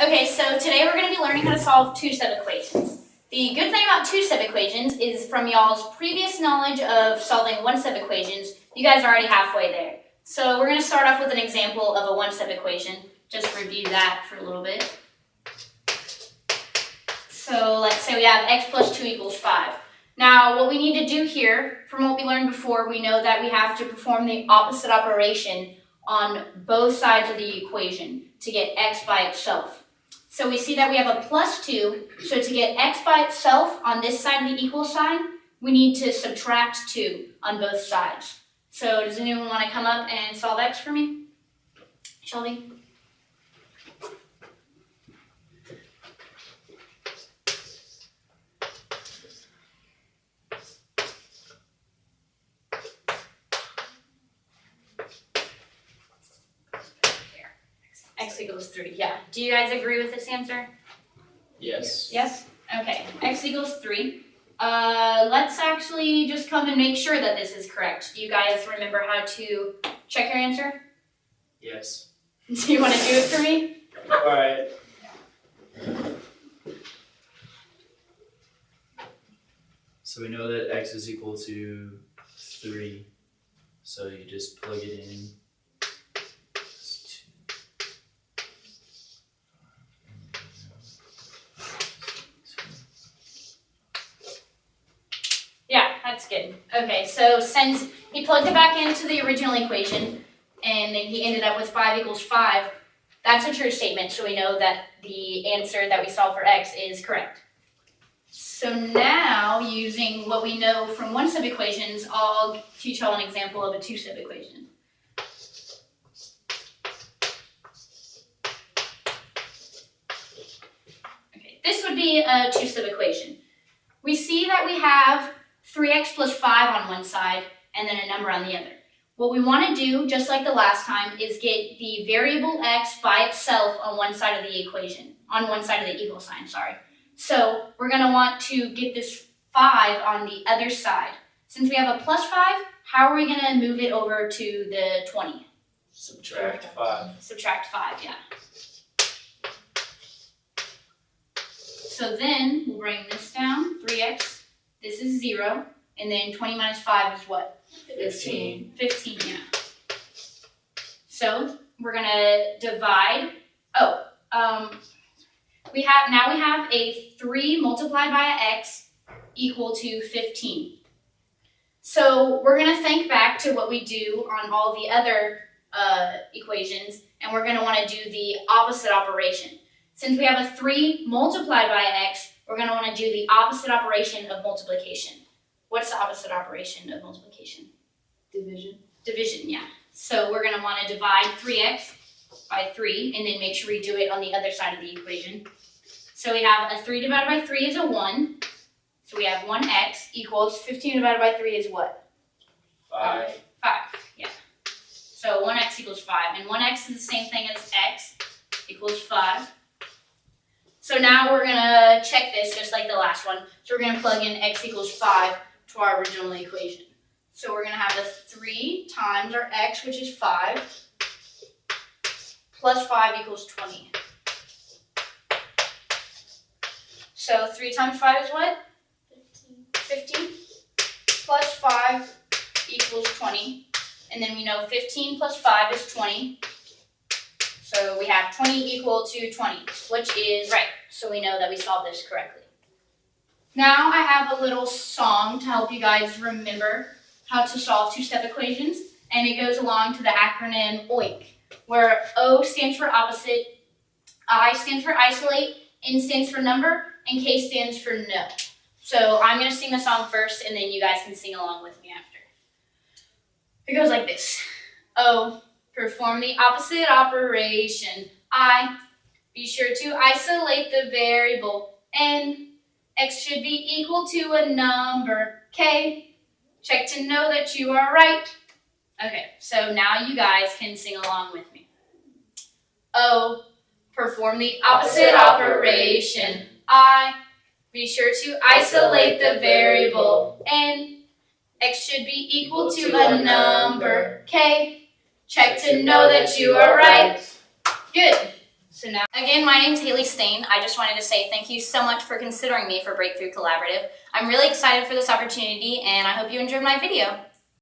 Okay, so today we're going to be learning how to solve two-step equations. The good thing about two-step equations is from y'all's previous knowledge of solving one-step equations, you guys are already halfway there. So we're going to start off with an example of a one-step equation. Just review that for a little bit. So let's say we have x plus 2 equals 5. Now what we need to do here, from what we learned before, we know that we have to perform the opposite operation on both sides of the equation to get x by itself. So we see that we have a plus 2, so to get x by itself on this side of the equal sign, we need to subtract 2 on both sides. So does anyone want to come up and solve x for me? Shelby? X equals 3, yeah. Do you guys agree with this answer? Yes. Yes? Okay, x equals 3. Let's actually just come and make sure that this is correct. Do you guys remember how to check your answer? Yes. Do you want to do it for me? Alright. So we know that x is equal to 3. So you just plug it in. Yeah, that's good. Okay, so since he plugged it back into the original equation and then he ended up with 5 equals 5, that's a true statement, so we know that the answer that we solved for x is correct. So now, using what we know from one-step equations, I'll teach y'all an example of a two-step equation. Okay, this would be a two-step equation. We see that we have 3x plus 5 on one side and then a number on the other. What we want to do, just like the last time, is get the variable x by itself on one side of the equation, on one side of the equal sign, sorry. So we're going to want to get this 5 on the other side. Since we have a plus 5, how are we going to move it over to the 20? Subtract 5. Subtract 5, yeah. So then we'll bring this down, 3x, this is 0, and then 20 minus 5 is what? 15. 15, yeah. So we're going to divide, we have a 3 multiplied by an x equal to 15. So we're going to think back to what we do on all the other equations, and we're going to want to do the opposite operation. Since we have a 3 multiplied by an x, we're going to want to do the opposite operation of multiplication. What's the opposite operation of multiplication? Division. Division, yeah. So we're going to want to divide 3x by 3 and then make sure we do it on the other side of the equation. So we have a 3 divided by 3 is a 1. So we have 1x equals 15 divided by 3 is what? 5. 5, yeah. So 1x equals 5. And 1x is the same thing as x equals 5. So now we're going to check this just like the last one. So we're going to plug in x equals 5 to our original equation. So we're going to have the 3 times our x, which is 5, plus 5 equals 20. So 3 times 5 is what? 15. Plus 5 equals 20. And then we know 15 plus 5 is 20. So we have 20 equal to 20, which is right. So we know that we solved this correctly. Now I have a little song to help you guys remember how to solve two-step equations, and it goes along to the acronym OINK, where O stands for opposite, I stands for isolate, N stands for number, and K stands for no. So I'm going to sing the song first, and then you guys can sing along with me after. It goes like this. O, perform the opposite operation. I, be sure to isolate the variable. N, x should be equal to a number. K, check to know that you are right. Okay, so now you guys can sing along with me. O, perform the opposite operation. I, be sure to isolate the variable. N, x should be equal to a number. K, check to know that you are right. Good. So now, again, my name's Haylee Staine. I just wanted to say thank you so much for considering me for Breakthrough Collaborative. I'm really excited for this opportunity, and I hope you enjoyed my video.